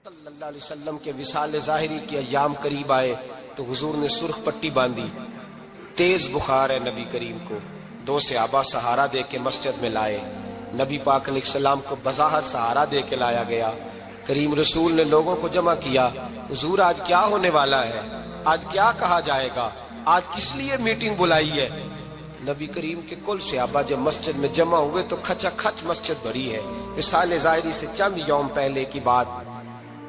صلی اللہ علیہ وسلم کے وصال ظاہری کے ایام قریب آئے تو حضور نے سرخ پٹی باندھی، تیز بخار ہے نبی کریم کو، دو صحابہ سہارا دے کے مسجد میں لائے، نبی پاک علیہ السلام کو بظاہر سہارا دے کے لایا گیا۔ کریم رسول نے لوگوں کو جمع کیا، حضور آج کیا ہونے والا ہے، آج کیا کہا جائے گا، آج کس لیے میٹنگ بلائی ہے؟ نبی کریم کے کل صحابہ جب مسجد میں جمع ہوئے تو کھچا کھچ مسجد بھری ہے۔ وصال ظاہری سے چند یوم پہلے کی بات،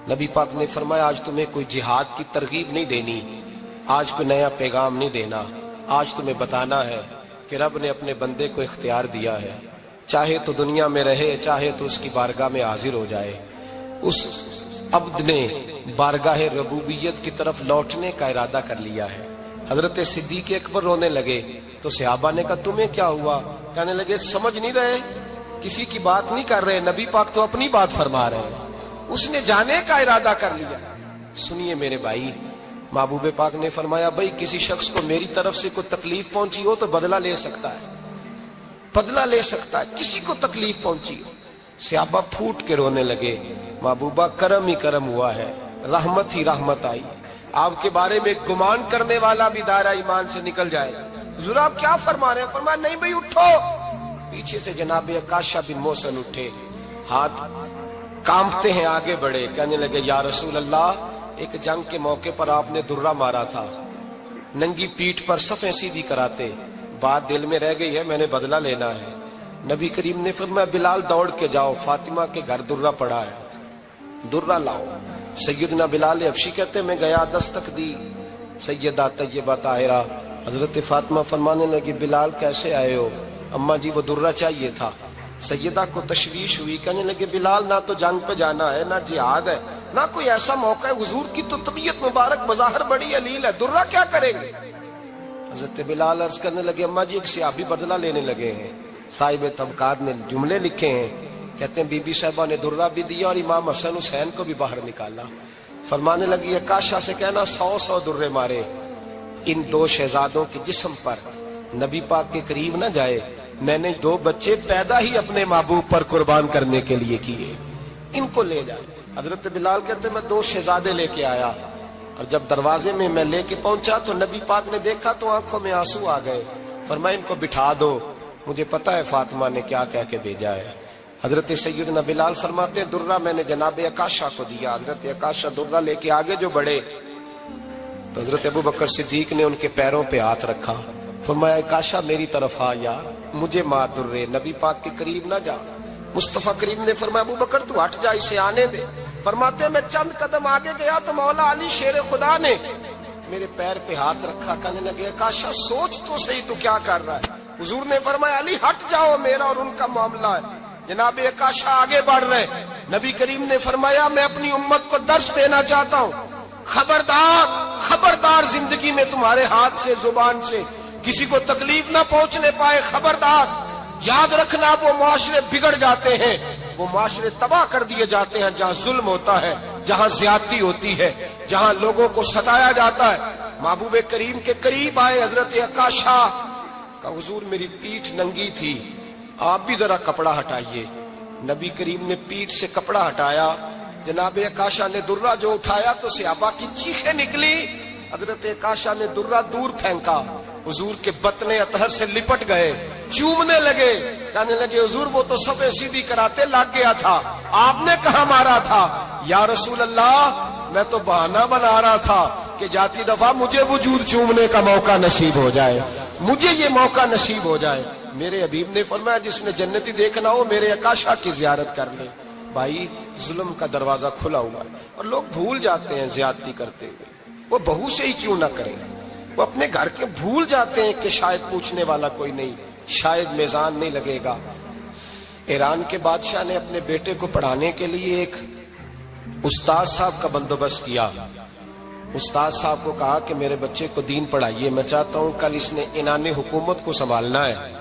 نبی پاک نے فرمایا آج تمہیں کوئی جہاد کی ترغیب نہیں دینی، آج کوئی نیا پیغام نہیں دینا، آج تمہیں بتانا ہے کہ رب نے اپنے بندے کو اختیار دیا ہے، چاہے تو دنیا میں رہے، چاہے تو اس کی بارگاہ میں حاضر ہو جائے۔ اس عبد نے بارگاہ ربوبیت کی طرف لوٹنے کا ارادہ کر لیا ہے۔ حضرت صدیق اکبر رونے لگے تو صحابہ نے کہا تمہیں کیا ہوا؟ کہنے لگے سمجھ نہیں رہے، کسی کی بات نہیں کر رہے، نبی پاک تو اپنی بات فرما رہے ہیں، اس نے جانے کا ارادہ کر لیا۔ سنیے میرے بھائی، محبوب پاک نے فرمایا بھائی کسی شخص کو میری طرف سے کوئی تکلیف پہنچی ہو تو بدلہ لے سکتا ہے، بدلہ لے سکتا ہے، کسی کو تکلیف پہنچی ہو۔ صحابہ پھوٹ کے رونے لگے، محبوبہ کرم ہی کرم ہوا ہے، رحمت ہی رحمت آئی، آپ کے بارے میں گمان کرنے والا بھی دائرہ ایمان سے نکل جائے۔ حضور آپ کیا فرما رہے ہیں؟ فرمایا نہیں بھائی اٹھو۔ پیچھے سے جناب عکاشہ بن محصن اٹھے، ہاتھ کانپتے ہیں آگے بڑھے، کہنے لگے یا رسول اللہ، ایک جنگ کے موقع پر آپ نے درہ مارا تھا، ننگی پیٹھ پر صفیں سیدھی کراتے، بات دل میں رہ گئی ہے، میں نے بدلہ لینا ہے۔ نبی کریم نے فرمایا بلال دوڑ کے جاؤ، فاطمہ کے گھر درہ پڑا ہے، درہ لاؤ۔ سیدنا بلال حبشی کہتے میں گیا، دستک دی، سیدہ طیبہ طاہرہ حضرت فاطمہ فرمانے لگی بلال کیسے آئے ہو؟ اماں جی وہ درہ چاہیے تھا۔ سیدہ کو تشویش ہوئی، کہنے لگے بلال نہ تو جنگ پہ جانا ہے، نہ جہاد ہے، نہ کوئی ایسا موقع ہے، حضور کی تو طبیعت مبارک بظاہر بڑی علیل ہے، درہ کیا کریں گے؟ حضرت بلال عرض کرنے لگے اماں جی ایک صحابی بدلہ لینے لگے ہیں، صاحب طبقات نے جملے لکھے ہیں، کہتے ہیں بی بی صاحبہ نے درہ بھی دیا اور امام حسن حسین کو بھی باہر نکالا۔ فرمانے لگی عکاشہ سے کہنا 100 درے مارے، ان دو شہزادوں کے جسم پر نبی پاک کے قریب نہ جائے، میں نے 2 بچے پیدا ہی اپنے محبوب پر قربان کرنے کے لیے کیے، ان کو لے جائے۔ حضرت بلال کہتے میں 2 شہزادے لے کے آیا، اور جب دروازے میں میں لے کے پہنچا تو نبی پاک نے دیکھا تو آنکھوں میں آنسو آ گئے۔ فرمایا ان کو بٹھا دو، مجھے پتا ہے فاطمہ نے کیا کہہ کے بھیجا ہے۔ حضرت سیدنا بلال فرماتے ہیں درہ میں نے جناب عکاشہ کو دیا، حضرت عکاشہ درہ لے کے آگے جو بڑھے تو حضرت ابو بکر صدیق نے ان کے پیروں پہ ہاتھ رکھا، فرمایا عکاشہ میری طرف آ یار، مجھے مار درے، نبی پاک کے قریب نہ جا۔ مصطفیٰ کریم نے فرمایا ابو بکر تو ہٹ جا، اسے آنے دے۔ فرماتے میں چند قدم آگے گیا تو مولا علی شیر خدا نے میرے پیر پہ ہاتھ رکھا، کہنے لگے عکاشہ سوچ تو صحیح تو کیا کر رہا ہے؟ حضور نے فرمایا علی ہٹ جاؤ، میرا اور ان کا معاملہ ہے۔ جناب عکاشہ آگے بڑھ رہے، نبی کریم نے فرمایا میں اپنی امت کو درس دینا چاہتا ہوں، خبردار خبردار زندگی میں تمہارے ہاتھ سے زبان سے کسی کو تکلیف نہ پہنچنے پائے، خبردار یاد رکھنا وہ معاشرے بگڑ جاتے ہیں، وہ معاشرے تباہ کر دیے جاتے ہیں جہاں ظلم ہوتا ہے، جہاں زیادتی ہوتی ہے، جہاں لوگوں کو ستایا جاتا ہے۔ محبوب کریم کے قریب آئے حضرت عکاشہ کا، حضور میری پیٹھ ننگی تھی، آپ بھی ذرا کپڑا ہٹائیے۔ نبی کریم نے پیٹھ سے کپڑا ہٹایا، جناب عکاشہ نے درہ جو اٹھایا تو صحابہ کی چیخیں نکلی، حضرت عکاشہ نے درہ دور پھینکا، حضور کے بطن اطہر سے لپٹ گئے، چومنے لگے، کہنے لگے حضور وہ تو صفیں سیدھی کراتے لگ گیا تھا، آپ نے کہاں مارا تھا؟ یا رسول اللہ میں تو بہانہ بنا رہا تھا کہ جاتی دفعہ مجھے وجود چومنے کا موقع نصیب ہو جائے، مجھے یہ موقع نصیب ہو جائے۔ میرے حبیب نے فرمایا جس نے جنتی دیکھنا ہو میرے عکاشہ کی زیارت کر لے۔ بھائی ظلم کا دروازہ کھلا ہوا ہے اور لوگ بھول جاتے ہیں زیادتی کرتے ہوئے، وہ بہو سے ہی کیوں نہ کریں، وہ اپنے گھر کے بھول جاتے ہیں کہ شاید پوچھنے والا کوئی نہیں، شاید میزان نہیں لگے گا۔ ایران کے بادشاہ نے اپنے بیٹے کو پڑھانے کے لیے ایک استاد صاحب کا بندوبست کیا۔ استاد صاحب کو کہا کہ میرے بچے کو دین پڑھائیے، میں چاہتا ہوں کل اس نے انعام حکومت کو سنبھالنا ہے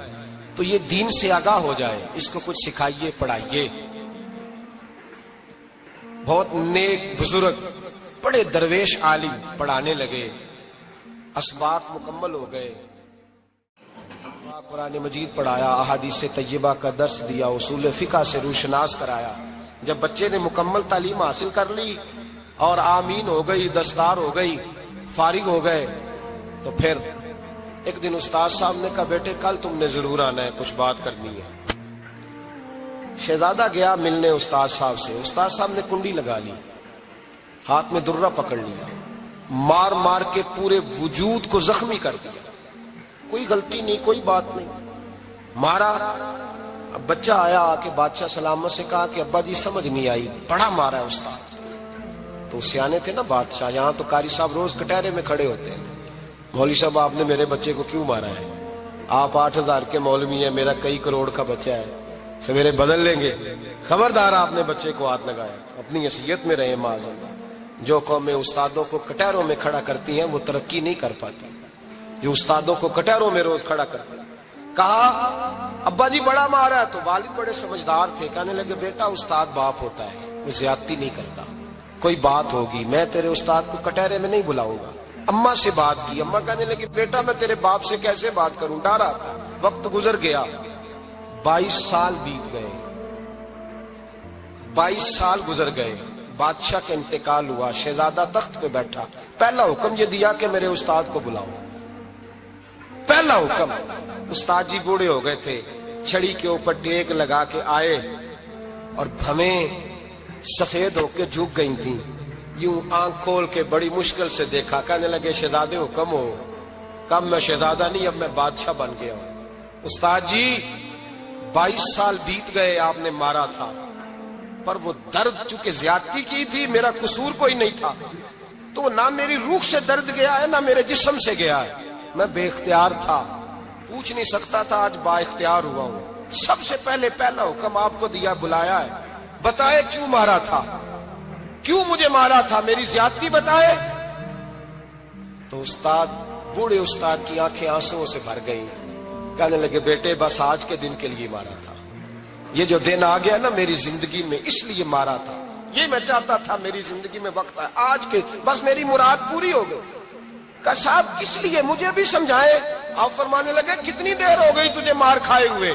تو یہ دین سے آگاہ ہو جائے، اس کو کچھ سکھائیے پڑھائیے۔ بہت نیک بزرگ بڑے درویش عالم پڑھانے لگے، اسباق مکمل ہو گئے، قرآن مجید پڑھایا، احادیث طیبہ کا درس دیا، اصول فقہ سے روشناس کرایا۔ جب بچے نے مکمل تعلیم حاصل کر لی اور آمین ہو گئی، دستار ہو گئی، فارغ ہو گئے، تو پھر ایک دن استاد صاحب نے کہا بیٹے کل تم نے ضرور آنا ہے، کچھ بات کرنی ہے۔ شہزادہ گیا ملنے استاد صاحب سے، استاد صاحب نے کنڈی لگا لی، ہاتھ میں درہ پکڑ لیا، مار مار کے پورے وجود کو زخمی کر دیا، کوئی غلطی نہیں، کوئی بات نہیں، مارا۔ اب بچہ آیا آ کے بادشاہ سلامت سے کہا کہ ابا جی سمجھ نہیں آئی، بڑا مارا ہے استاد۔ تو سیانے تھے نا بادشاہ، یہاں تو قاری صاحب روز کٹہرے میں کھڑے ہوتے ہیں، مولوی صاحب آپ نے میرے بچے کو کیوں مارا ہے؟ آپ 8,000 کے مولوی ہیں، میرا کئی کروڑ کا بچہ ہے، سویرے بدل لیں گے، خبردار آپ نے بچے کو ہاتھ لگایا، اپنی حیثیت میں رہے معاذ اللہ۔ جو قومیں استادوں کو کٹہروں میں کھڑا کرتی ہیں وہ ترقی نہیں کر پاتی، جو استادوں کو کٹہروں میں روز کھڑا کرتے ہیں۔ کہا ابا جی بڑا مارا ہے، تو والد بڑے سمجھدار تھے، کہنے لگے بیٹا استاد باپ ہوتا ہے، وہ زیادتی نہیں کرتا، کوئی بات ہوگی میں تیرے استاد کو کٹہرے میں نہیں بلاؤں گا۔ اماں سے بات کی، اماں کہنے لگی بیٹا میں تیرے باپ سے کیسے بات کروں، ڈر آتا۔ وقت گزر گیا، 22 سال بیت گئے، 22 سال گزر گئے، بادشاہ کا انتقال ہوا، شہزادہ تخت پہ بیٹھا، پہلا حکم یہ دیا کہ میرے استاد کو بلاؤ، پہلا حکم۔ استاد جی بوڑھے ہو گئے تھے، چھڑی کے اوپر ٹیک لگا کے آئے اور بھویں سفید ہو کے جھک گئی تھیں، یوں آنکھ کھول کے بڑی مشکل سے دیکھا، کہنے لگے شہزادے حکم ہو۔ کم میں شہزادہ نہیں، اب میں بادشاہ بن گیا ہوں۔ استاد جی 22 سال بیت گئے، آپ نے مارا تھا، پر وہ درد چونکہ زیادتی کی تھی، میرا قصور کوئی نہیں تھا، تو نہ میری روح سے درد گیا ہے نہ میرے جسم سے گیا ہے، میں بے اختیار تھا، پوچھ نہیں سکتا تھا، آج با اختیار ہوا ہوں۔ سب سے پہلے پہلا حکم آپ کو دیا، بلایا ہے، بتائے کیوں مارا تھا، کیوں مجھے مارا تھا، میری زیادتی بتائے۔ تو استاد، بوڑھے استاد کی آنکھیں آنسوؤں سے بھر گئیں، کہنے لگے بیٹے بس آج کے دن کے لیے مارا تھا، یہ جو دن آ گیا نا میری زندگی میں اس لیے مارا تھا، یہ میں چاہتا تھا میری زندگی میں وقت ہے، آج کے بس میری مراد پوری ہو گئی۔ کہا صاحب کس لیے، مجھے بھی سمجھائے۔ آپ فرمانے لگے کتنی دیر ہو گئی تجھے مار کھائے ہوئے،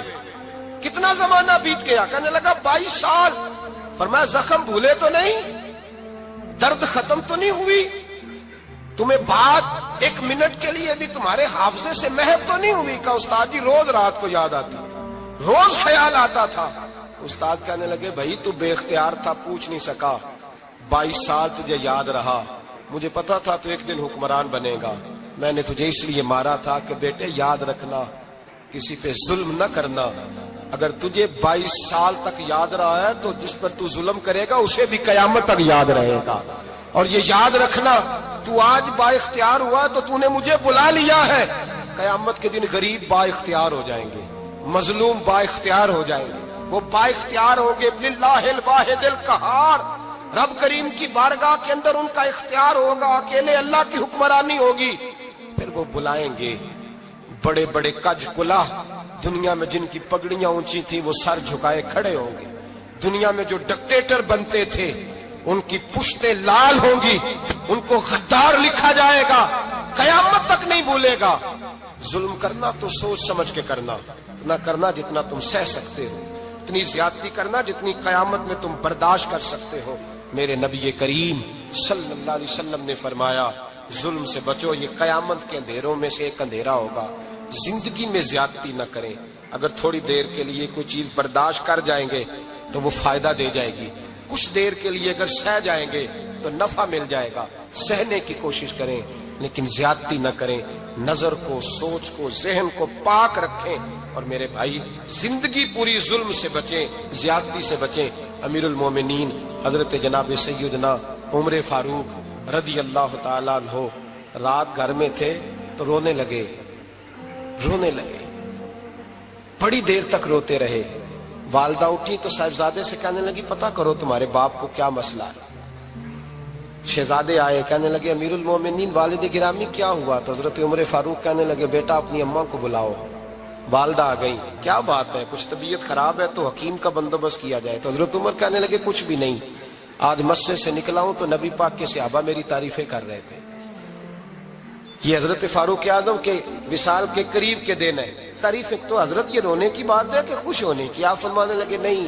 کتنا زمانہ بیت گیا؟ کہنے لگا 22 سال۔ فرمایا زخم بھولے تو نہیں، درد ختم تو نہیں ہوئی، تمہیں بات ایک منٹ کے لیے بھی تمہارے حافظے سے محو تو نہیں ہوئی؟ کہا استاد جی روز رات کو یاد آتی، روز خیال آتا تھا۔ استاد کہنے لگے بھائی تو بے اختیار تھا، پوچھ نہیں سکا، 22 سال تجھے یاد رہا، مجھے پتا تھا تو ایک دن حکمران بنے گا، میں نے تجھے اس لیے مارا تھا کہ بیٹے یاد رکھنا، کسی پہ ظلم نہ کرنا، اگر تجھے 22 سال تک یاد رہا ہے تو جس پر تو ظلم کرے گا اسے بھی قیامت تک یاد رہے گا، اور یہ یاد رکھنا تو آج با اختیار ہوا تو تو نے مجھے بلا لیا ہے، قیامت کے دن غریب با اختیار ہو جائیں گے، مظلوم با اختیار ہو جائیں گے، وہ با اختیار ہوں گے للہ الواحد القہار، رب کریم کی بارگاہ کے اندر ان کا اختیار ہوگا، اکیلے اللہ کی حکمرانی ہوگی، پھر وہ بلائیں گے بڑے بڑے کج کلا، دنیا میں جن کی پگڑیاں اونچی تھی وہ سر جھکائے کھڑے ہوں گے، دنیا میں جو ڈکٹیٹر بنتے تھے ان کی پشتیں لال ہوں گی، ان کو غدار لکھا جائے گا، قیامت تک نہیں بھولے گا۔ ظلم کرنا تو سوچ سمجھ کے کرنا، اتنا کرنا جتنا تم سہ سکتے ہو، اتنی زیادتی کرنا جتنی قیامت میں تم برداشت کر سکتے ہو۔ میرے نبی کریم صلی اللہ علیہ وسلم نے فرمایا ظلم سے بچو، یہ قیامت کے اندھیروں میں سے ایک اندھیرا ہوگا، زندگی میں زیادتی نہ کریں، اگر تھوڑی دیر کے لیے کوئی چیز برداشت کر جائیں گے تو وہ فائدہ دے جائے گی، کچھ دیر کے لیے اگر سہ جائیں گے تو نفع مل جائے گا، سہنے کی کوشش کریں لیکن زیادتی نہ کریں، نظر کو، سوچ کو، ذہن کو پاک رکھیں، اور میرے بھائی زندگی پوری ظلم سے بچیں، زیادتی سے بچیں۔ امیر المومنین حضرت جناب سیدنا عمر فاروق رضی اللہ تعالیٰ عنہ رات گھر میں تھے تو رونے لگے، بڑی دیر تک روتے رہے، والدہ اٹھی تو صاحبزادے سے کہنے لگی پتہ کرو تمہارے باپ کو کیا مسئلہ ہے۔ شہزادے آئے، کہنے لگے امیر المومنین والد گرامی کیا ہوا؟ تو حضرت عمر فاروق کہنے لگے بیٹا اپنی اماں کو بلاؤ۔ والدہ آ گئی، کیا بات ہے؟ کچھ طبیعت خراب ہے تو حکیم کا بندوبست کیا جائے۔ تو حضرت عمر کہنے لگے کچھ بھی نہیں، آج مسجد سے نکلا ہوں تو نبی پاک کے صحابہ میری تعریفیں کر رہے تھے۔ یہ حضرت فاروق اعظم کے وصال کے قریب کے دن ہے، تعریف تو حضرت یہ رونے کی بات ہے کہ خوش ہونے کی؟ آپ فرمانے لگے نہیں،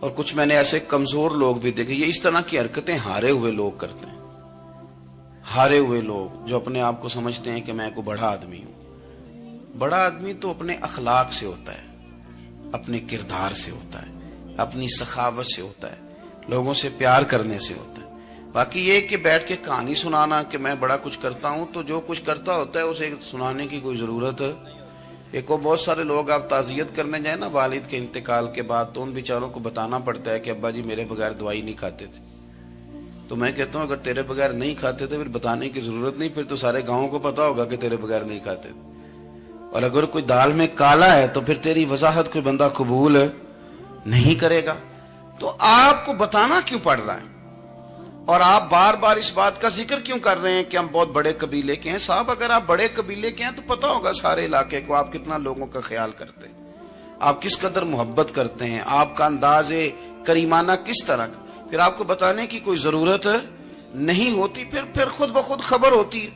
اور کچھ میں نے ایسے کمزور لوگ بھی دیکھے. یہ اس طرح کی حرکتیں ہارے ہوئے لوگ کرتے ہیں. ہارے ہوئے لوگ جو اپنے آپ کو سمجھتے ہیں کہ میں کوئی بڑا آدمی ہوں. بڑا آدمی تو اپنے اخلاق سے ہوتا ہے, اپنے کردار سے ہوتا ہے, اپنی سخاوت سے ہوتا ہے, لوگوں سے پیار کرنے سے ہوتا ہے. باقی یہ کہ بیٹھ کے کہانی سنانا کہ میں بڑا کچھ کرتا ہوں, تو جو کچھ کرتا ہوتا ہے اسے سنانے کی کوئی ضرورت. ایک اور بہت سارے لوگ آپ تعزیت کرنے جائیں نا والد کے انتقال کے بعد, تو ان بیچاروں کو بتانا پڑتا ہے کہ ابا جی میرے بغیر دوائی نہیں کھاتے تھے. تو میں کہتا ہوں اگر تیرے بغیر نہیں کھاتے تھے پھر بتانے کی ضرورت نہیں, پھر تو سارے گاؤں کو پتا ہوگا کہ تیرے بغیر نہیں کھاتے تھے. اور اگر کوئی دال میں کالا ہے تو پھر تیری وضاحت کوئی بندہ قبول نہیں کرے گا. تو آپ کو بتانا کیوں پڑ رہا ہے, اور آپ بار بار اس بات کا ذکر کیوں کر رہے ہیں کہ ہم بہت بڑے قبیلے کے ہیں؟ صاحب اگر آپ بڑے قبیلے کے ہیں تو پتا ہوگا سارے علاقے کو آپ کتنا لوگوں کا خیال کرتے ہیں, آپ کس قدر محبت کرتے ہیں, آپ کا انداز کریمانہ کس طرح کا. پھر آپ کو بتانے کی کوئی ضرورت نہیں ہوتی, پھر خود بخود خبر ہوتی ہے.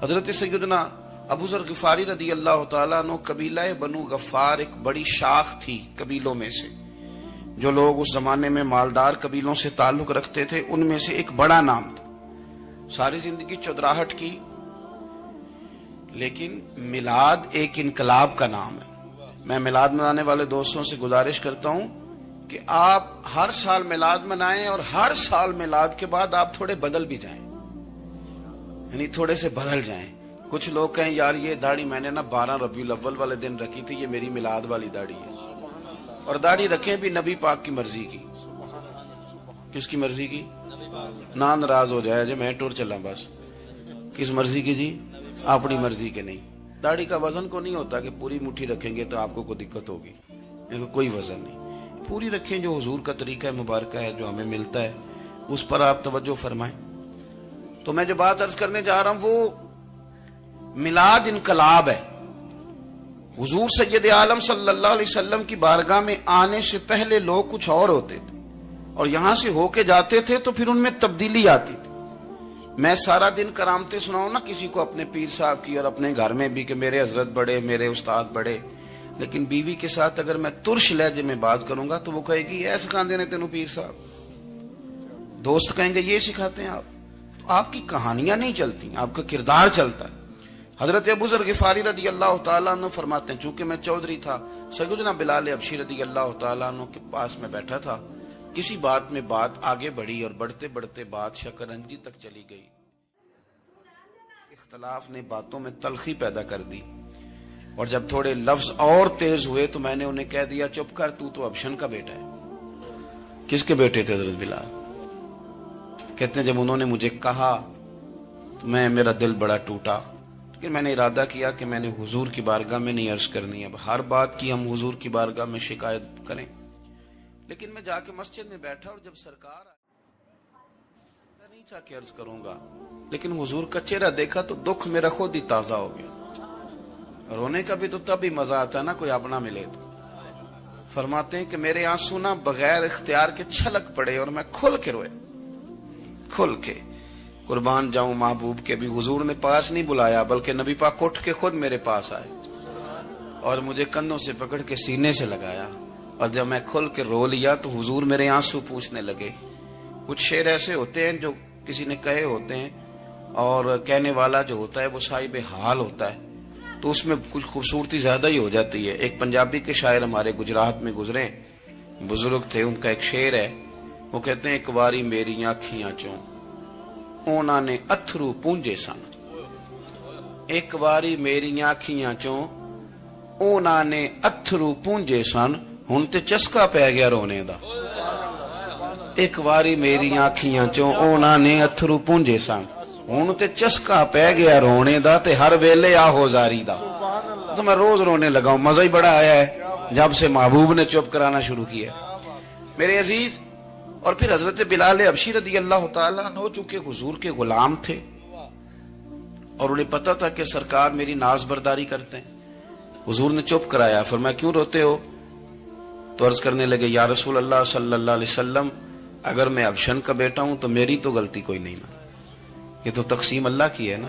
حضرت سیدنا ابو ذر غفاری رضی اللہ تعالیٰ عنہ, قبیلہ بنو غفار ایک بڑی شاخ تھی قبیلوں میں سے. جو لوگ اس زمانے میں مالدار قبیلوں سے تعلق رکھتے تھے ان میں سے ایک بڑا نام تھا. ساری زندگی چودراہٹ کی, لیکن میلاد ایک انقلاب کا نام ہے. میں میلاد منانے والے دوستوں سے گزارش کرتا ہوں کہ آپ ہر سال میلاد منائیں, اور ہر سال میلاد کے بعد آپ تھوڑے بدل بھی جائیں, یعنی تھوڑے سے بدل جائیں. کچھ لوگ کہیں یار یہ داڑھی میں نے نا 12 ربیع الاول والے دن رکھی تھی, یہ میری میلاد والی داڑھی ہے. اور داڑھی رکھیں بھی نبی پاک کی مرضی کی. کس کی مرضی کی؟ نہ ناراض ہو جائے جی میں ٹور چلا, بس کس مرضی کی جی؟ اپنی مرضی کے نہیں. داڑھی کا وزن کو نہیں ہوتا کہ پوری مٹھی رکھیں گے تو آپ کو کوئی دقت ہوگی, کوئی وزن نہیں. پوری رکھیں, جو حضور کا طریقہ مبارکہ ہے جو ہمیں ملتا ہے اس پر آپ توجہ فرمائیں. تو میں جو بات عرض کرنے جا رہا ہوں وہ میلاد انقلاب ہے. حضور سید عالم صلی اللہ علیہ وسلم کی بارگاہ میں آنے سے پہلے لوگ کچھ اور ہوتے تھے, اور یہاں سے ہو کے جاتے تھے تو پھر ان میں تبدیلی آتی تھی. میں سارا دن کرامتیں سناؤں نا کسی کو اپنے پیر صاحب کی اور اپنے گھر میں بھی کہ میرے حضرت بڑے, میرے استاد بڑے, لیکن بیوی کے ساتھ اگر میں ترش لہجے میں بات کروں گا تو وہ کہے گی اے سکھاندے نے تینوں پیر صاحب. دوست کہیں گے یہ سکھاتے ہیں آپ. تو آپ کی کہانیاں نہیں چلتی, آپ کا کردار چلتا ہے. حضرت ابو ذر غفاری رضی اللہ تعالیٰ عنہ فرماتے ہیں چونکہ میں چودھری تھا, سیدنا بلال حبشی رضی اللہ تعالیٰ عنہ کے پاس میں بیٹھا تھا. کسی بات میں بات آگے بڑھی اور بڑھتے بڑھتے بات شکنجی تک چلی گئی. اختلاف نے باتوں میں تلخی پیدا کر دی, اور جب تھوڑے لفظ اور تیز ہوئے تو میں نے انہیں کہہ دیا چپ کر, تو ابشن کا بیٹا ہے. کس کے بیٹے تھے حضرت بلال؟ کہتے ہیں جب انہوں نے مجھے کہا تو میرا دل بڑا ٹوٹا, لیکن میں نے ارادہ کیا کہ میں نے حضور کی بارگاہ میں نہیں عرض کرنی. اب ہر بات کی ہم حضور کی بارگاہ میں شکایت کریں. لیکن میں جا کے مسجد میں بیٹھا, اور جب سرکار میں نہیں چاہ کے عرض کروں گا, لیکن حضور کا چہرہ دیکھا تو دکھ میرا خود ہی تازہ ہو گیا. رونے کا بھی تو تب ہی مزہ آتا ہے نا کوئی اپنا ملے تو. فرماتے ہیں کہ میرے آنسو نہ بغیر اختیار کے چھلک پڑے, اور میں کھل کے روئے, کھل کے. قربان جاؤں محبوب کے بھی حضور نے پاس نہیں بلایا, بلکہ نبی پاک اٹھ کے خود میرے پاس آئے اور مجھے کندھوں سے پکڑ کے سینے سے لگایا. اور جب میں کھل کے رو لیا تو حضور میرے آنسو پوچھنے لگے. کچھ شعر ایسے ہوتے ہیں جو کسی نے کہے ہوتے ہیں, اور کہنے والا جو ہوتا ہے وہ صاحب حال ہوتا ہے, تو اس میں کچھ خوبصورتی زیادہ ہی ہو جاتی ہے. ایک پنجابی کے شاعر ہمارے گجرات میں گزرے, بزرگ تھے, ان کا ایک شعر ہے, وہ کہتے ہیں ایک واری میری آنکھیاں چوں اونا نے اتھرو پونجے سن. ایک واری میری آنکھیاں چوں اونا نے اتھرو پونجے سن, ہن تے چسکا پہ گیا رونے دا. ایک واری میری آنکھیاں چوں اونا نے اتھرو پونجے سن, ہن تے چسکا پہ گیا رونے دا, تے ہر ویلے آہو زاری دا. تو میں روز رونے لگا ہوں, مزہ ہی بڑا آیا ہے جب سے محبوب نے چپ کرانا شروع کیا میرے عزیز. اور پھر حضرت بلال حبشی رضی اللہ تعالیٰ عنہ چونکہ حضور کے غلام تھے, اور انہیں پتا تھا کہ سرکار میری ناز برداری کرتے ہیں, حضور نے چپ کرایا. فرمایا کیوں روتے ہو؟ تو عرض کرنے لگے یا رسول اللہ صلی اللہ علیہ وسلم, اگر میں ابشن کا بیٹا ہوں تو میری تو غلطی کوئی نہیں نا, یہ تو تقسیم اللہ کی ہے نا.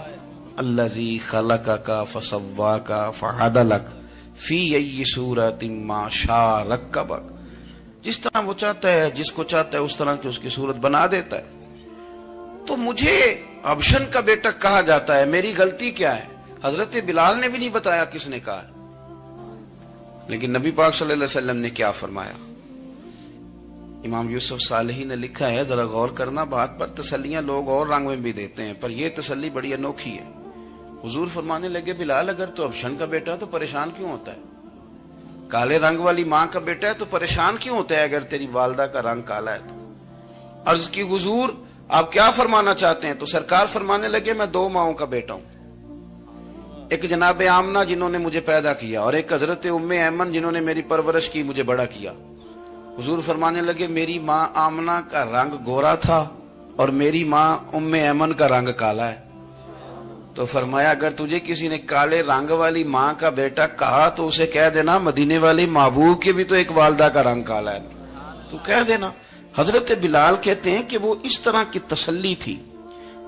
الذی خلقک فسواک فعدلک فی ای صورت ما شاء رکبک. جس طرح وہ چاہتا ہے، جس کو چاہتا ہے اس طرح کی اس کی صورت بنا دیتا ہے۔ تو مجھے ابشن کا بیٹا کہا جاتا ہے، میری غلطی کیا ہے؟ حضرت بلال نے بھی نہیں بتایا کس نے کہا ہے، لیکن نبی پاک صلی اللہ علیہ وسلم نے کیا فرمایا؟ امام یوسف صالحی نے لکھا ہے، ذرا غور کرنا بات پر، تسلیاں لوگ اور رنگ میں بھی دیتے ہیں، پر یہ تسلی بڑی انوکھی ہے۔ حضور فرمانے لگے، بلال اگر تو ابشن کا بیٹا ہے تو پریشان کیوں ہوتا ہے؟ کالے رنگ والی ماں کا بیٹا ہے تو پریشان کیوں ہوتا ہے اگر تیری والدہ کا رنگ کالا ہے تو؟ عرض کی، حضور آپ کیا فرمانا چاہتے ہیں؟ تو سرکار فرمانے لگے، میں دو ماؤں کا بیٹا ہوں، ایک جناب آمنہ جنہوں نے مجھے پیدا کیا، اور ایک حضرت ام ایمن جنہوں نے میری پرورش کی، مجھے بڑا کیا۔ حضور فرمانے لگے، میری ماں آمنہ کا رنگ گورا تھا اور میری ماں ام ایمن کا رنگ کالا ہے۔ تو فرمایا، اگر تجھے کسی نے کالے رنگ والی ماں کا بیٹا کہا تو اسے کہہ دینا مدینے والی محبوب کے بھی تو ایک والدہ کا رنگ کالا ہے، تو کہہ دینا۔ حضرت بلال کہتے ہیں کہ وہ اس طرح کی تسلی تھی،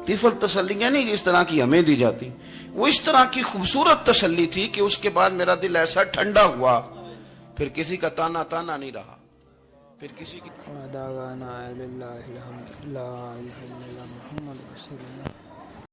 طفل تسلیاں نہیں جس طرح کی ہمیں دی جاتی، وہ اس طرح کی خوبصورت تسلی تھی کہ اس کے بعد میرا دل ایسا ٹھنڈا ہوا، پھر کسی کا تانا نہیں رہا، پھر کسی کی